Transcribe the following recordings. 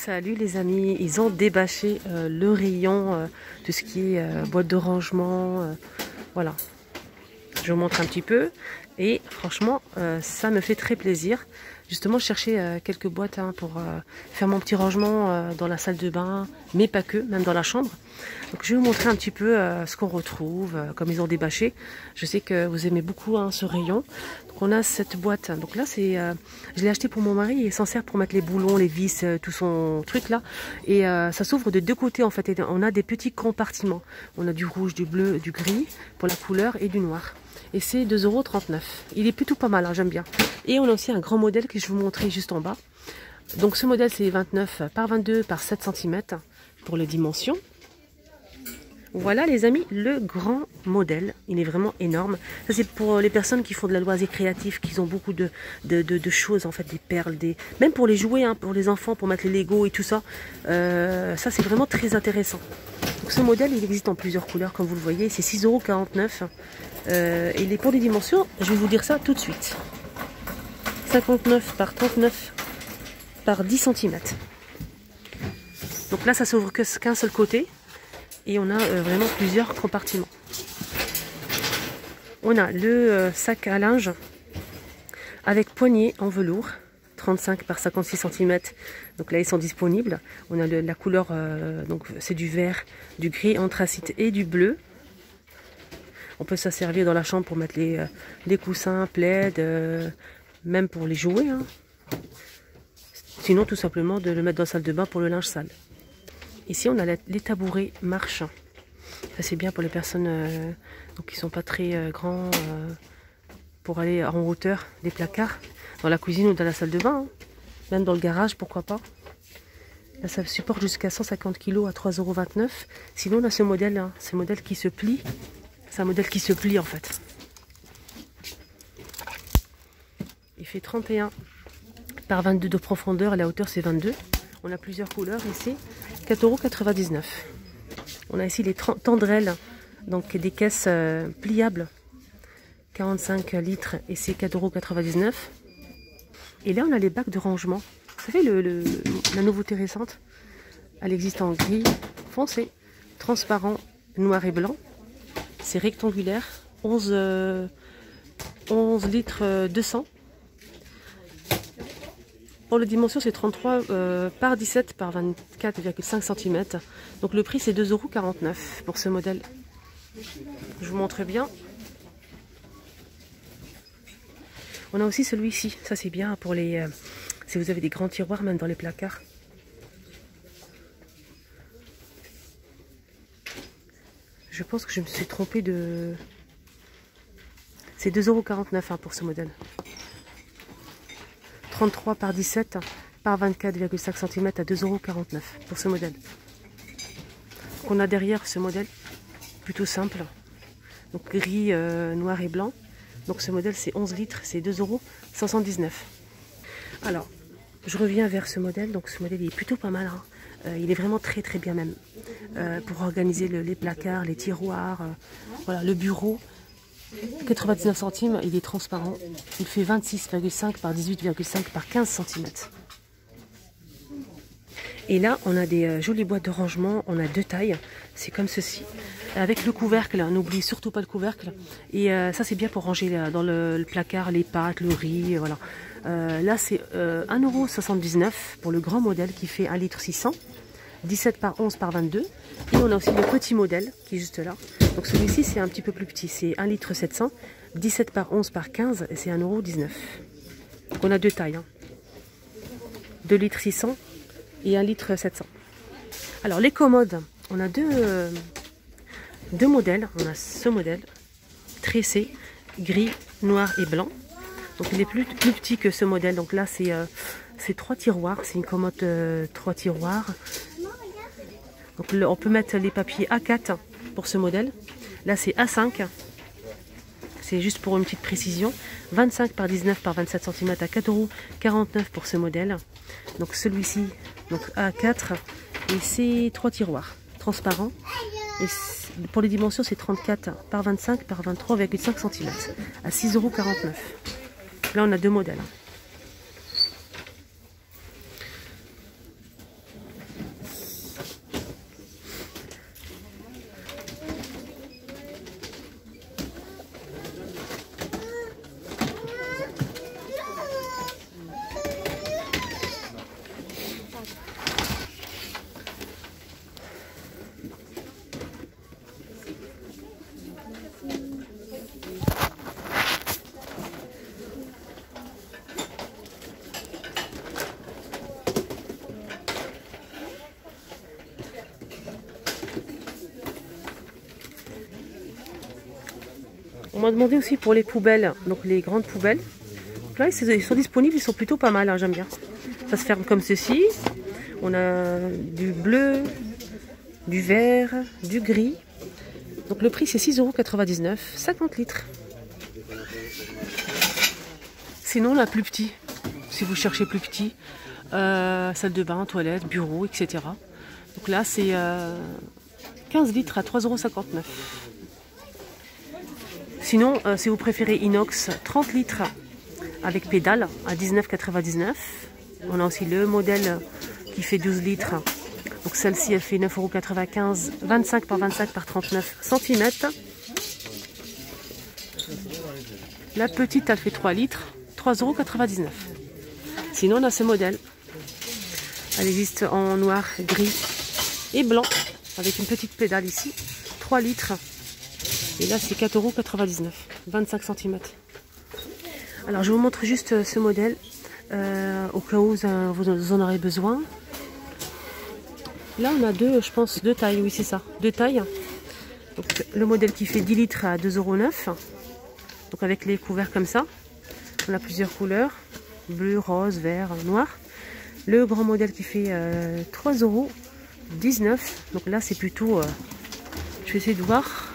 Salut les amis, ils ont débâché le rayon de ce qui est boîte de rangement, voilà. Je vous montre un petit peu et franchement ça me fait très plaisir. Justement je cherchais quelques boîtes pour faire mon petit rangement dans la salle de bain, mais pas que, même dans la chambre. Donc je vais vous montrer un petit peu ce qu'on retrouve, comme ils ont débâché. Je sais que vous aimez beaucoup ce rayon. Donc on a cette boîte, donc là c'est, je l'ai acheté pour mon mari, il s'en sert pour mettre les boulons, les vis, tout son truc là. Et ça s'ouvre de deux côtés en fait, et on a des petits compartiments. On a du rouge, du bleu, du gris pour la couleur et du noir. Et c'est 2,39 €. Il est plutôt pas mal, j'aime bien. Et on a aussi un grand modèle que je vais vous montrer juste en bas. Donc ce modèle c'est 29 par 22 par 7 cm pour les dimensions. Voilà les amis, le grand modèle, il est vraiment énorme. Ça c'est pour les personnes qui font de la loisir créatif, qui ont beaucoup de choses en fait, des perles, même pour les jouets, pour les enfants, pour mettre les Lego et tout ça. Ça c'est vraiment très intéressant. Donc, ce modèle il existe en plusieurs couleurs comme vous le voyez, c'est 6,49 €. Et pour les dimensions, je vais vous dire ça tout de suite. 59 par 39 par 10 cm. Donc là ça s'ouvre qu'un seul côté. Et on a vraiment plusieurs compartiments. On a le sac à linge avec poignée en velours, 35 par 56 cm. Donc là, ils sont disponibles. On a la couleur, donc c'est du vert, du gris anthracite et du bleu. On peut s'en servir dans la chambre pour mettre les coussins, plaids, même pour les jouets. Sinon, tout simplement de le mettre dans la salle de bain pour le linge sale. Ici, on a les tabourets marches. Ça, c'est bien pour les personnes donc qui ne sont pas très grands pour aller en hauteur des placards, dans la cuisine ou dans la salle de bain. Même dans le garage, pourquoi pas. Là, ça supporte jusqu'à 150 kg à 3,29 €. Sinon, on a ce modèle, ce modèle qui se plie. C'est un modèle qui se plie en fait. Il fait 31 par 22 de profondeur et la hauteur c'est 22. On a plusieurs couleurs ici. 4,99 €. On a ici les tendrelles, donc des caisses pliables, 45 litres et c'est 4,99 €. Et là on a les bacs de rangement. Vous savez la nouveauté récente, elle existe en gris foncé, transparent, noir et blanc. C'est rectangulaire, 11 litres 200. Pour la dimension, c'est 33 par 17 par 24,5 cm. Donc le prix, c'est 2,49 € pour ce modèle. Je vous montre bien. On a aussi celui-ci. Ça, c'est bien pour les... si vous avez des grands tiroirs, même dans les placards. Je pense que je me suis trompée de... C'est 2,49 € pour ce modèle. 33 par 17 par 24,5 cm à 2,49 € pour ce modèle. Donc on a derrière ce modèle plutôt simple, donc gris, noir et blanc. Donc ce modèle c'est 11 litres, c'est 2,79 €. Alors je reviens vers ce modèle. Donc ce modèle il est plutôt pas mal, il est vraiment très très bien même pour organiser les placards, les tiroirs, voilà, le bureau. 99 centimes, il est transparent. Il fait 26,5 par 18,5 par 15 cm. Et là, on a des jolies boîtes de rangement. On a deux tailles. C'est comme ceci. Avec le couvercle, n'oublie surtout pas le couvercle. Et ça, c'est bien pour ranger dans le placard les pâtes, le riz. Voilà. Là, c'est 1,79 € pour le grand modèle qui fait 1,6 litre. 17 par 11 par 22. Et on a aussi le petit modèle qui est juste là. Donc celui-ci c'est un petit peu plus petit, c'est 1,7 litre, 17 par 11 par 15 et c'est 1,19 €. Donc on a deux tailles, 2,6 litres et 1,7 litre. Alors les commodes, on a deux modèles. On a ce modèle tressé, gris, noir et blanc. Donc il est plus petit que ce modèle. Donc là c'est 3 tiroirs, c'est une commode 3 tiroirs. Donc on peut mettre les papiers A4 pour ce modèle. Là c'est A5. C'est juste pour une petite précision. 25 par 19 par 27 cm à 4,49 € pour ce modèle. Donc celui-ci, donc A4. Et c'est 3 tiroirs transparents. Et pour les dimensions c'est 34 par 25 par 23,5 cm à 6,49 €. Là on a deux modèles. m'a demandé aussi pour les poubelles, donc les grandes poubelles. Donc là, ils sont disponibles, ils sont plutôt pas mal, hein, j'aime bien. Ça se ferme comme ceci. On a du bleu, du vert, du gris. Donc le prix c'est 6,99 €, 50 litres. Sinon la plus petite, si vous cherchez plus petit, salle de bain, toilette, bureau, etc. Donc là c'est 15 litres à 3,59 €. Sinon, si vous préférez inox, 30 litres avec pédale à 19,99 €. On a aussi le modèle qui fait 12 litres. Donc celle-ci, elle fait 9,95 €, 25 par 25 par 39 cm. La petite, elle fait 3 litres, 3,99 €. Sinon, on a ce modèle. Elle existe en noir, gris et blanc, avec une petite pédale ici, 3 litres. Et là, c'est 4,99 €, 25 cm. Alors, je vous montre juste ce modèle, au cas où vous en aurez besoin. Là, on a je pense, deux tailles, oui, c'est ça, deux tailles. Donc, le modèle qui fait 10 litres à 2,09 €. Donc, avec les couverts comme ça. On a plusieurs couleurs, bleu, rose, vert, noir. Le grand modèle qui fait 3,19 €. Donc là, c'est plutôt, je vais essayer de voir.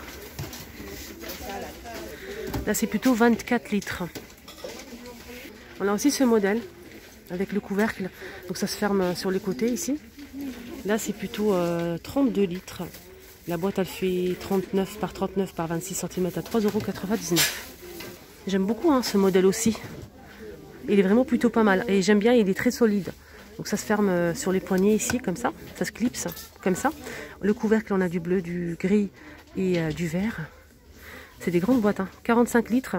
Là, c'est plutôt 24 litres. On a aussi ce modèle avec le couvercle. Donc, ça se ferme sur les côtés ici. Là, c'est plutôt 32 litres. La boîte, elle fait 39 par 39 par 26 cm à 3,99 €. J'aime beaucoup hein, ce modèle aussi. Il est vraiment plutôt pas mal. Et j'aime bien, il est très solide. Donc ça se ferme sur les poignets ici, comme ça. Ça se clipse, comme ça. Le couvercle, on a du bleu, du gris et du vert. C'est des grandes boîtes. Hein. 45 litres,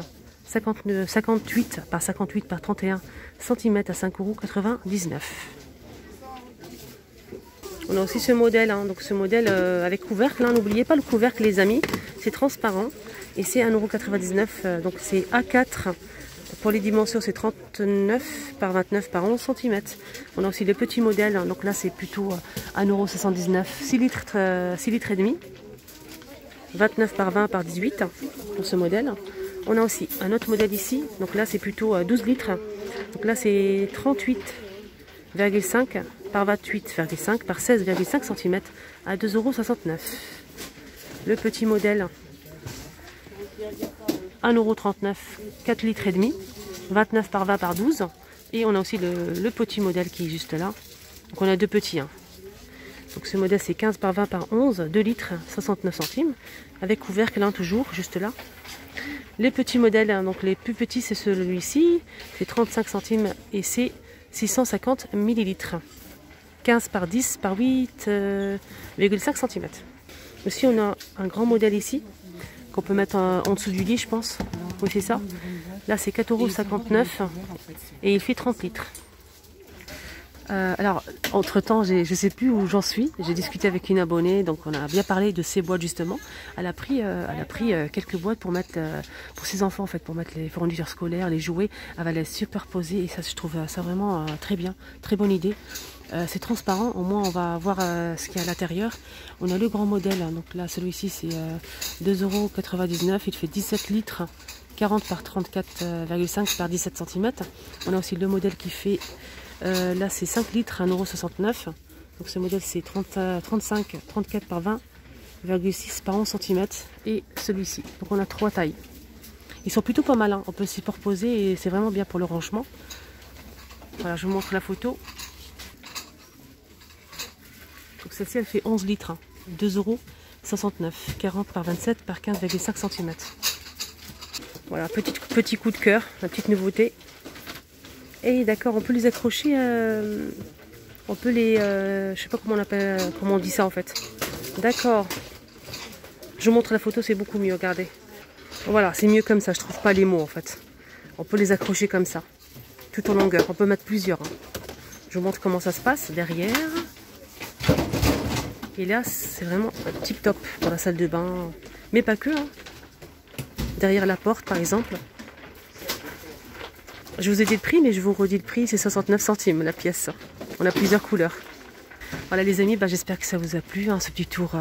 58 par 58 par 31 cm à 5,99 €. On a aussi ce modèle, hein. Donc ce modèle avec couvercle. Hein. N'oubliez pas le couvercle, les amis. C'est transparent et c'est 1,99 €. Donc c'est A4. Pour les dimensions, c'est 39 par 29 par 11 cm. On a aussi le petit modèle. Hein. Donc là, c'est plutôt 1,79 €. 6 litres et demi. 29 par 20 par 18 pour ce modèle. On a aussi un autre modèle ici. Donc là, c'est plutôt 12 litres. Donc là, c'est 38,5 par 28,5 par 16,5 cm à 2,69 €. Le petit modèle, 1,39 €, 4 litres et demi, 29 par 20 par 12. Et on a aussi le petit modèle qui est juste là. Donc on a deux petits. Hein. Donc ce modèle c'est 15 par 20 par 11, 2 litres 69 centimes. Avec couvercle hein, toujours, juste là. Les petits modèles, hein, donc les plus petits c'est celui-ci, c'est 35 centimes et c'est 650 millilitres. 15 par 10 par 8,5 cm. Aussi on a un grand modèle ici qu'on peut mettre en dessous du lit je pense. Oui c'est ça. Là c'est 4,59 € et il fait 30 litres. Alors entre temps je ne sais plus où j'en suis. J'ai discuté avec une abonnée, donc on a bien parlé de ces boîtes justement. Elle a pris quelques boîtes pour mettre pour ses enfants en fait, pour mettre les fournitures scolaires, les jouets. Elle va les superposer et ça je trouve ça vraiment très bien, très bonne idée. C'est transparent, au moins on va voir ce qu'il y a à l'intérieur. On a le grand modèle, donc là celui-ci c'est 2,99 €, il fait 17 litres, 40 par 34,5 par 17 cm. On a aussi le modèle qui fait, là c'est 5 litres, 1,69 €. Donc ce modèle c'est 34 par 20,6 par 11 cm. Et celui-ci, donc on a 3 tailles. Ils sont plutôt pas mal, hein. On peut s'y superposer et c'est vraiment bien pour le rangement. Voilà, je vous montre la photo. Donc celle-ci elle fait 11 litres, hein. 2,69 €, 40 par 27 par 15,5 cm. Voilà, petit coup de cœur, la petite nouveauté. Et d'accord, on peut les accrocher, on peut les, je sais pas comment on appelle, comment on dit ça en fait. D'accord. Je vous montre la photo, c'est beaucoup mieux, regardez. Voilà, c'est mieux comme ça, je trouve pas les mots en fait. On peut les accrocher comme ça, tout en longueur. On peut mettre plusieurs. Hein. Je vous montre comment ça se passe derrière. Et là, c'est vraiment tip top pour la salle de bain. Mais pas que. Hein. Derrière la porte, par exemple. Je vous ai dit le prix, mais je vous redis le prix. C'est 69 centimes la pièce. On a plusieurs couleurs. Voilà les amis, j'espère que ça vous a plu, hein, ce petit tour.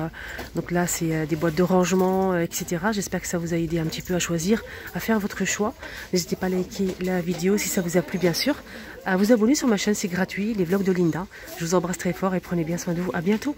Donc là c'est des boîtes de rangement, etc. J'espère que ça vous a aidé un petit peu à choisir, à faire votre choix. N'hésitez pas à liker la vidéo si ça vous a plu bien sûr. À vous abonner sur ma chaîne, c'est gratuit, les vlogs de Linda. Je vous embrasse très fort et prenez bien soin de vous. À bientôt.